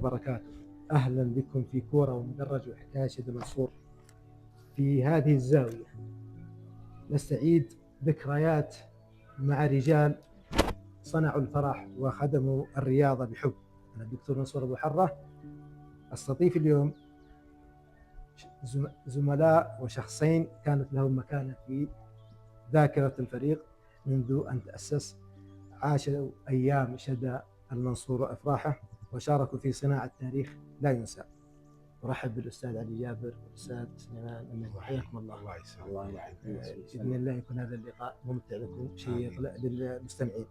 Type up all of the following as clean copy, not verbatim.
وبركاته. أهلا بكم في كورة ومدرج وحكاية شد المنصور. في هذه الزاوية نستعيد ذكريات مع رجال صنعوا الفرح وخدموا الرياضة بحب. أنا الدكتور منصور أبو حرة أستضيف اليوم زملاء وشخصين كانت لهم مكانة في ذاكرة الفريق منذ أن تأسس. عاشوا أيام شدى المنصور وأفراحه وشاركوا في صناعة تاريخ لا ينسى. أرحب بالأستاذ علي جابر والأستاذ سليمان، حياكم الله. الله يسلمك. الله يحفظك. بإذن الله يكون هذا اللقاء ممتع لكم شيق للمستمعين.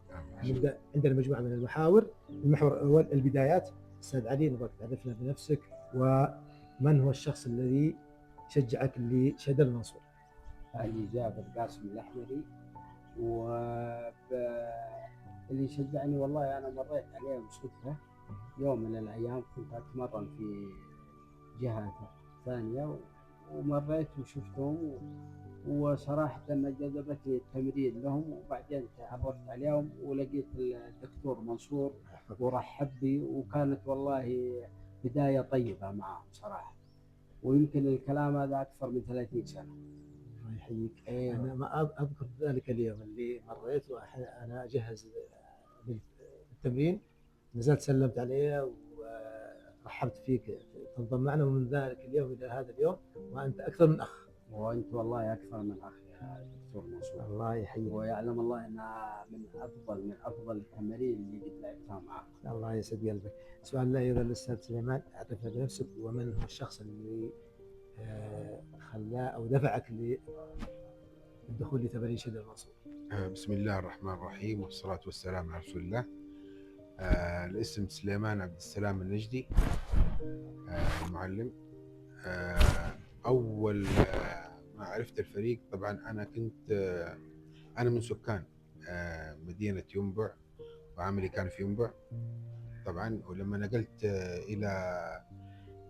نبدأ عندنا مجموعة من المحاور. المحور الأول البدايات. أستاذ علي نبغاك تعرفنا بنفسك ومن هو الشخص الذي شجعك لشد المنصور؟ علي جابر قاسم الأحمري، واللي شجعني والله أنا مريت عليه بصدفة. يوم من الأيام كنت أتمرن في جهة ثانية ومريت وشفتهم، وصراحة جذبتني التمرين لهم، وبعدين تعرفت عليهم ولقيت الدكتور منصور ورحب بي، وكانت والله بداية طيبة معهم صراحة. ويمكن الكلام هذا أكثر من 30 سنة. الله يحييك. أنا ما أذكر ذلك اليوم اللي مريت وأنا أجهز للتمرين، نزلت سلمت عليه ورحبت فيك تنضم معنا، ومن ذلك اليوم إلى هذا اليوم وأنت أكثر من أخ. وأنت والله أكثر من أخ يا دكتور منصور. الله يحييك. ويعلم الله أنها من أفضل التمارين اللي قد لعبتها معك. الله يسعد قلبك. سؤال أيضا للأستاذ سليمان، عرفنا بنفسك ومن هو الشخص اللي خلاه أو دفعك للدخول لتمارين شد المنصور؟ بسم الله الرحمن الرحيم والصلاة والسلام على رسول الله. الاسم سليمان عبد السلام النجدي، المعلم. أول ما عرفت الفريق طبعا أنا كنت أنا من سكان مدينة ينبع، وعملي كان في ينبع طبعا. ولما نقلت إلى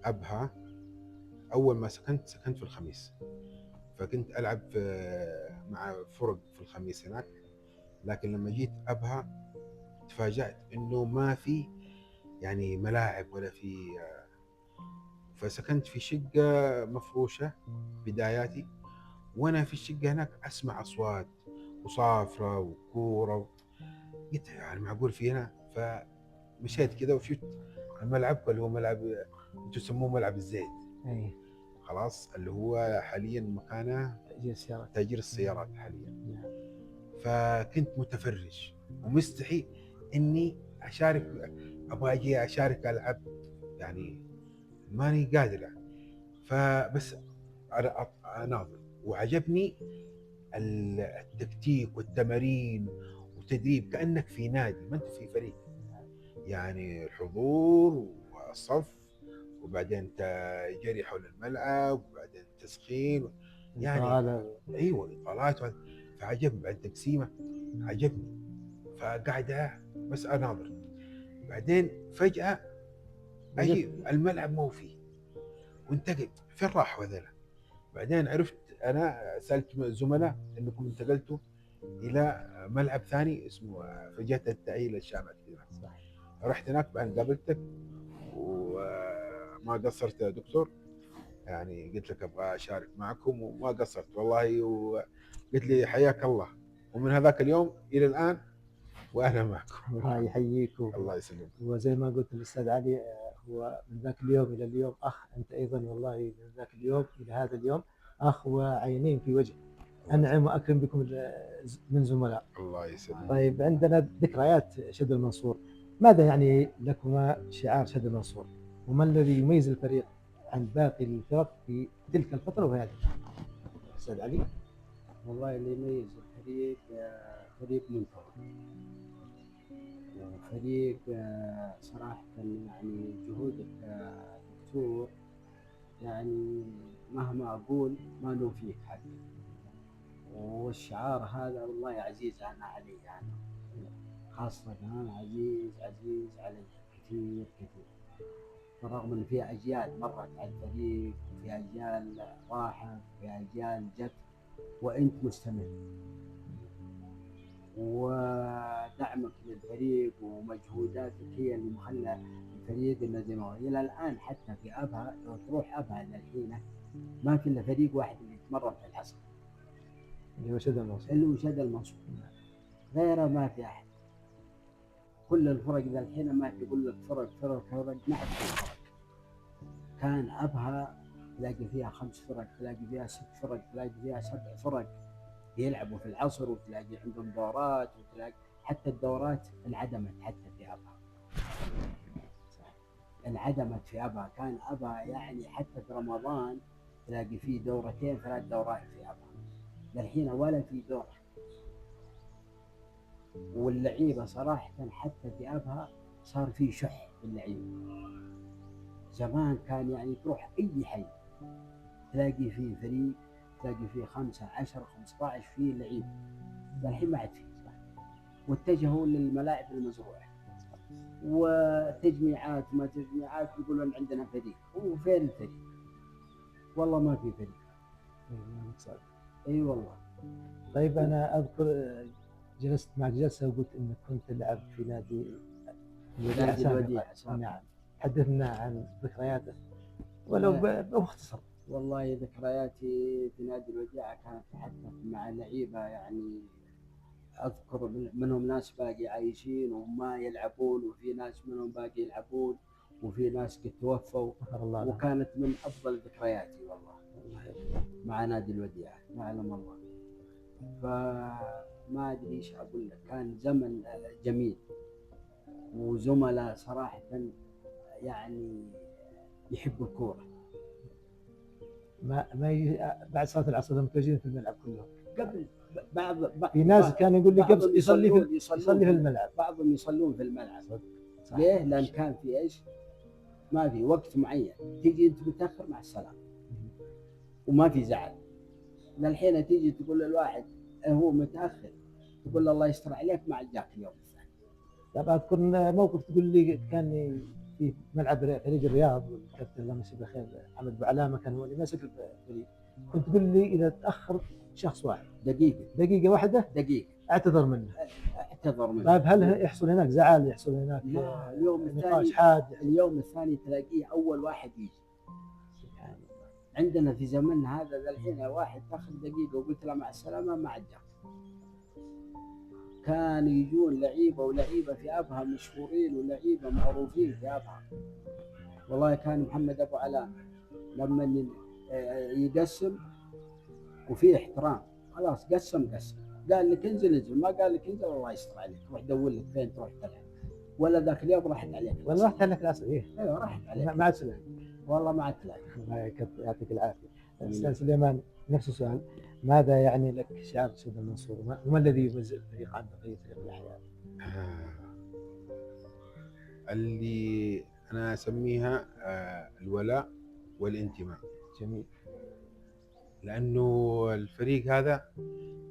أبها، أول ما سكنت في الخميس، فكنت ألعب مع فرق في الخميس هناك. لكن لما جيت أبها تفاجأت إنه ما في يعني ملاعب ولا في، فسكنت في شقة مفروشة بداياتي، وأنا في الشقة هناك أسمع أصوات وصافرة وكورة، قلت يعني معقول في هنا؟ فمشيت كذا وشفت الملعب اللي هو ملعب تسموه ملعب الزيت. أي. خلاص، اللي هو حاليا مكانه تأجير السيارات حاليا. فكنت متفرج ومستحي اني اشارك، ابغى اجي اشارك العب، يعني ماني قادر. فبس اناظر، وعجبني التكتيك والتمارين وتدريب، كأنك في نادي ما انت في فريق. يعني الحضور والصف، وبعدين جري حول الملعب، وبعدين تسخين، يعني ايوه اطالات. فعجبني بعد تقسيمه، عجبني، فقاعد بس اناظر. بعدين فجأة اجي الملعب مو فيه، وانتقل فين راحوا هذول؟ بعدين عرفت، انا سالت زملاء انكم انتقلتوا الى ملعب ثاني اسمه في جهة التأهيل الشامل كذا. رحت هناك، بعدين قابلتك وما قصرت يا دكتور، يعني قلت لك ابغى اشارك معكم وما قصرت والله، وقلت لي حياك الله، ومن هذاك اليوم الى الان واهلا معكم. الله يحييك. الله يسلمك. وزي ما قلت الاستاذ علي، هو من ذاك اليوم الى اليوم اخ، انت ايضا والله من ذاك اليوم الى هذا اليوم اخ وعينين في وجه. انعم واكرم بكم من زملاء. الله يسلمك. طيب، عندنا ذكريات شد المنصور. ماذا يعني لكما شعار شد المنصور؟ وما الذي يميز الفريق عن باقي الفرق في تلك الفترة وهذه؟ أستاذ علي. والله اللي يميز الفريق فريق منتظم، وفريق صراحة يعني جهودك دكتور، يعني مهما أقول ما نوفيك حق. والشعار هذا والله عزيز أنا علي، يعني خاصة أنا عزيز علي كثير. بالرغم ان في اجيال مرت على الفريق، في اجيال راحت، في اجيال جت، وانت مستمر. ودعمك للفريق ومجهوداتك هي اللي مخلى الفريق انه زي ما هو الى الان. حتى في ابها لو تروح ابها للحين ما في الا فريق واحد اللي يتمرن في الحصر اللي هو شد المنصور. اللي هو شد المنصور، غيره ما في احد. كل الفرق ذا الحين ما تقول لك فرق ما عاد في فرق. كان ابها تلاقي فيها 5 فرق، تلاقي فيها 6 فرق، تلاقي فيها 7 فرق يلعبوا في العصر، وتلاقي عندهم دورات، وتلاقي حتى الدورات انعدمت حتى في ابها. انعدمت في ابها. كان ابها يعني حتى في رمضان تلاقي فيه 2 3 دورات في ابها. الحين ولا في دورة. واللعيبة صراحة حتى في ابها صار في شح في اللعيبة. زمان كان يعني تروح اي حي تلاقي فيه فريق، تلاقي فيه 5 10 15 فيه لعيبة. الحين ما عاد فيه. واتجهوا للملاعب المزروعة وتجميعات ما تجميعات، يقولون عندنا فريق. وفين الفريق؟ والله ما في فريق. اي والله. طيب انا اذكر جلست معك جلسه وقلت انك كنت تلعب في نادي الوديعة. نعم، حدثنا عن ذكرياتك ولو باختصار. والله ذكرياتي في نادي الوديعة كانت حتى مع لعيبة، يعني أذكر منهم ناس باقي عايشين وما يلعبون، وفي ناس منهم باقي يلعبون، وفي ناس قد توفوا. وكانت من أفضل ذكرياتي والله مع نادي الوديعة، يعلم الله. فما أدري إيش أقول لك، كان زمن جميل وزملاء صراحة يعني يحبوا الكورة. ما بعد صلاة العصر متواجدين في الملعب كلهم. قبل في ناس كان يقول لي قبل يصلي في الملعب. بعضهم يصلون في الملعب. ليه؟ لأن كان في إيش؟ ما في وقت معين، تيجي أنت متأخر مع السلامة وما في زعل. للحين تيجي تقول للواحد هو متأخر، تقول له الله يستر عليك، ما عاد جاك اليوم الثاني. طب أذكر موقف تقول لي كان في ملعب فريق الرياض، والكابتن الله يمسيه بالخير محمد أبو علامة كان هو اللي ماسك الفريق. كنت تقول لي إذا تأخر شخص واحد دقيقة واحدة اعتذر منه. طيب هل يحصل هناك زعل؟ يحصل هناك نقاش حاد؟ اليوم الثاني تلاقيه أول واحد يجي. عندنا في زمننا هذا الحين واحد تاخذ دقيقة وقلت له مع السلامة ما عاد جاك. كانوا يجون لعيبة في أبها مشهورين ولعيبة معروفين في أبها. والله كان محمد أبو علامة لما يقسم وفي احترام خلاص قسم قال لك انزل، ما قال لك انزل الله يستر عليك، روح دور لك فين تروح تلعب. ولا ذاك اليوم راحت عليك. ولا راحت عليك العصر؟ ايوه راحت عليك. ما عاد سلام. والله ما عاد تلعب. الله يعطيك العافية. أستاذ سليمان، نفس السؤال، ماذا يعني لك شعار شد المنصور؟ وما الذي يميز الفريق عن بقية فرق الأحياء؟ اللي أنا أسميها الولاء والانتماء. جميل. لأنه الفريق هذا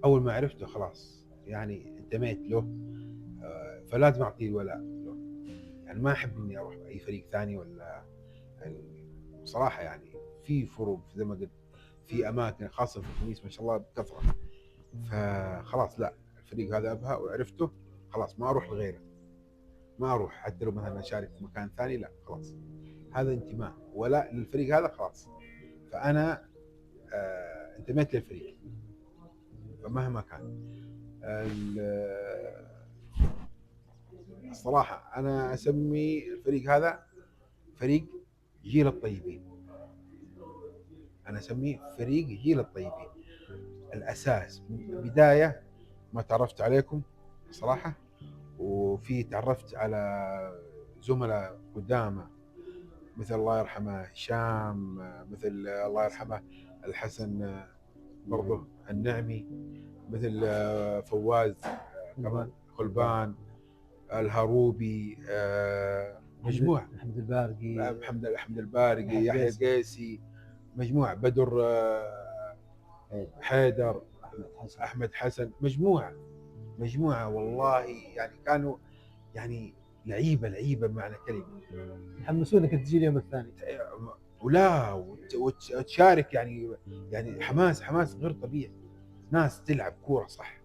أول ما عرفته خلاص يعني انتميت له، فلازم أعطيه الولاء له. يعني ما أحب إني أروح أي فريق ثاني ولا بصراحة. يعني في فروق زي ما قلت، في أماكن خاصة في الخميس ما شاء الله بكثرة، فخلاص لا، الفريق هذا أبها وعرفته خلاص ما أروح لغيره، ما أروح حتى لو مثلا أشارك في مكان ثاني، لا خلاص هذا انتماء ولاء للفريق هذا خلاص. فأنا انتميت للفريق فمهما كان. الصراحة أنا أسمي الفريق هذا فريق جيل الطيبين. أنا أسميه فريق جيل الطيبين. الأساس من البداية ما تعرفت عليكم صراحة، وفي تعرفت على زملاء قدامى مثل الله يرحمه هشام، مثل الله يرحمه الحسن برضه النعمي، مثل فواز كمان خلبان، الهروبي، مجموعة محمد البارقي، محمد البارقي، يحيى القيسي، مجموعة بدر حيدر، أحمد حسن، مجموعة والله يعني كانوا يعني لعيبة بمعنى كلمة، يحمسونك تجي اليوم الثاني ولا وتشارك يعني حماس غير طبيعي. ناس تلعب كورة صح،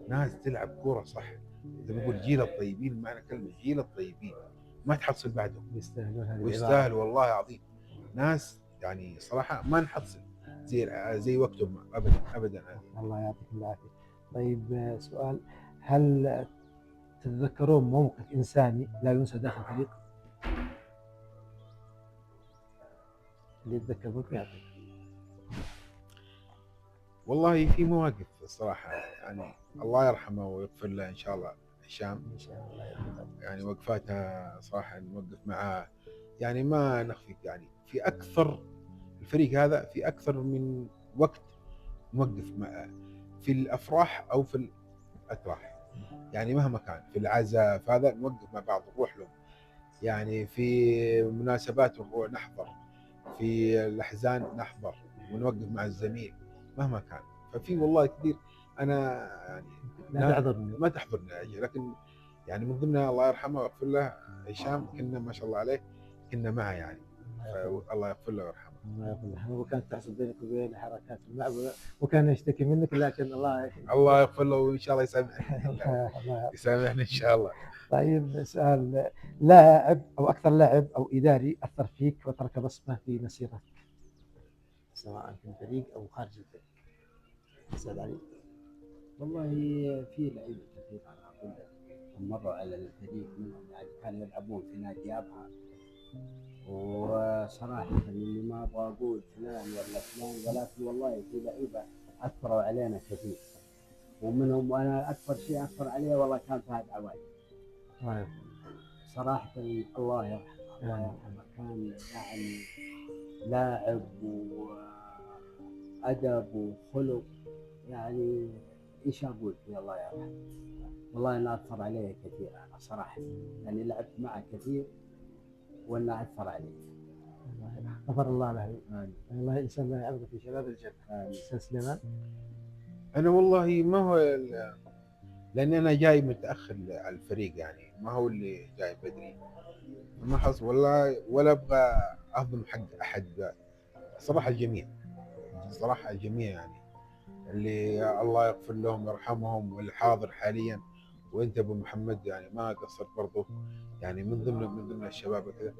ناس تلعب كوره صح، زي ما بقول جيل الطيبين، معنى كلمه جيل الطيبين ما تحصل بعدهم، يستاهلون هذه ويستاهل العبارة. والله العظيم. ناس يعني صراحه ما نحصل زي وقتهم ابدا ابدا. الله يعطيكم العافية. طيب سؤال، هل تتذكرون موقف إنساني لا ينسى داخل الفريق؟ اللي يتذكر ممكن يعطيك. والله في مواقف الصراحه، يعني الله يرحمه ويغفر له ان شاء الله هشام، إن شاء الله يرحمه. يعني وقفاتها صراحه نوقف معاه، يعني ما نخفيك، يعني في اكثر الفريق هذا في اكثر من وقت نوقف مع، في الافراح او في الاتراح، يعني مهما كان في العزاء فهذا نوقف مع بعض نروح لهم، يعني في مناسبات نروح نحضر، في الاحزان نحضر ونوقف مع الزميل مهما كان. ففي والله كثير انا يعني لا تحضرني. ما تحضرني أجي، لكن يعني من ضمنها الله يرحمه ويغفر له هشام، كنا ما شاء الله عليه كنا معه يعني، فالله يغفر له ويرحمه. الله يرحمه. وكانت تحصل بينك وبين حركات الملعب، وكان يشتكي منك، لكن الله الله يغفر له وان شاء الله يسامحني الله. يسامحني ان شاء الله. طيب سؤال، لاعب او اكثر لاعب او اداري اثر فيك وترك بصمه في مسيرتك، سواء في الفريق او خارج الفريق؟ سعد علي. والله في لعيبه كثير انا اقول لك مروا على الفريق منهم، يعني كانوا يلعبون في نادي ابها، وصراحه اني ما ابغى اقول فلان ولا فلان، ولكن والله في لعيبه اثروا علينا كثير، ومنهم وانا اكثر شيء اثر علي والله كان فهد عواد. الله يرحمه. صراحه الله يرحمه، الله يرحمه، كان يعني لاعب وادب وخلق، يعني ايش اقول فيه الله يرحمه. والله انه اثر علي كثير انا صراحه، يعني لعبت معه كثير وانه اثر علي. غفر الله له. الله ان شاء الله يعرضه في شباب الجنه. استاذ سليمان. انا والله ما هو لان انا جاي متاخر على الفريق، يعني ما هو اللي جاي بدري، ما حصل ولا ابغى اهضم حق احد، صراحه الجميع، صراحه الجميع يعني اللي الله يغفر لهم ويرحمهم والحاضر حاليا، وانت ابو محمد يعني ما قصرت برضه، يعني من ضمن الشباب كذا،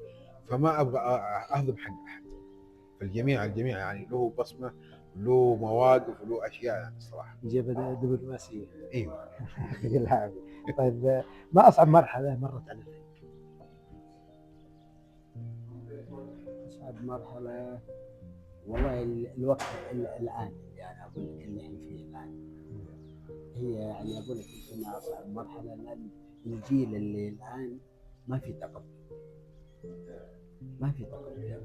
فما ابغى اهضم حق احد، فالجميع الجميع يعني له بصمه، له مواقف وله اشياء يعني الصراحه. جيب دبلوماسيه. ايوه. يعطيك العافيه. طيب ما اصعب مرحله مرت على الفريق؟ اصعب مرحله والله الوقت الان، يعني اقول لك اللي احنا فيه الان، هي يعني اقول لك انها اصعب مرحله، لان الجيل اللي الان ما في تقبل، ما في تقبل.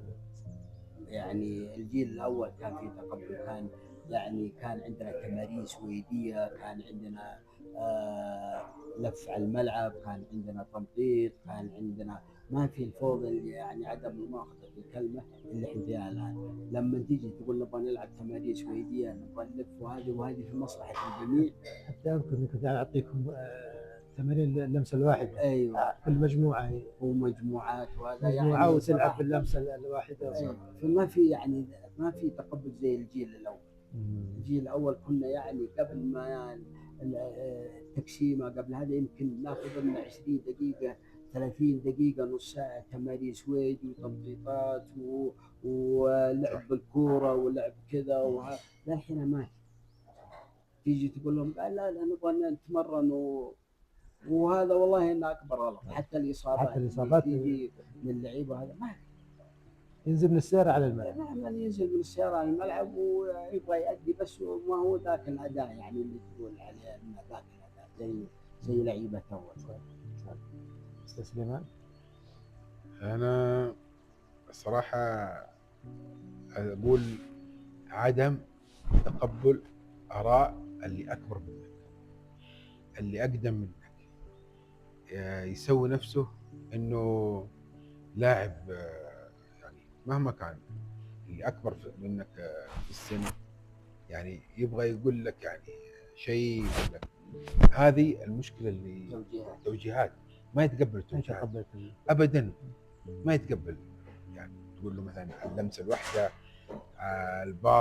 يعني الجيل الاول كان في تقبل، كان يعني كان عندنا تمارين سويديه، كان عندنا لف على الملعب، كان عندنا تنطيط، كان عندنا ما في الفوضى اللي يعني عدم المؤاخذه في الكلمه اللي احنا فيها الان. لما تيجي تقول نبغى نلعب تمارين سويديه، نبغى نلف، وهذه في مصلحه الجميع. حتى اذكر اني كنت اعطيكم تمارين اللمسه الواحده. ايوه كل مجموعه ومجموعات، وهذا مجموعه يعني وتلعب باللمسه الواحده. أيوة. فما في يعني ما في تقبل زي الجيل الاول. الجيل الاول كنا يعني قبل ما التقسيمه، قبل هذا يمكن ناخذ لنا 20 دقيقه 30 دقيقه نص ساعه تمارين سويدي وتنطيطات ولعب بالكوره ولعب كذا، للحين ما تيجي تقول لهم لا لا نبغى نتمرن وهذا والله انه اكبر غلط. حتى الاصابات تيجي من اللعيبه، هذا ما ينزل من السياره على الملعب. نعم ينزل من السياره على الملعب ويبغى يأدي، بس ما هو ذاك الاداء يعني اللي تقول عليه انه ذاك الاداء زي لعيبه اول. استاذ سليمان. انا الصراحه اقول عدم تقبل اراء اللي اكبر منك، اللي اقدم منك، يسوي نفسه انه لاعب، يعني مهما كان اللي اكبر منك في السن، يعني يبغى يقول لك يعني شيء، هذه المشكله اللي توجيهات ما يتقبل توجيهات ابدا، ما يتقبل. يعني تقول له مثلا اللمسه الواحده، البار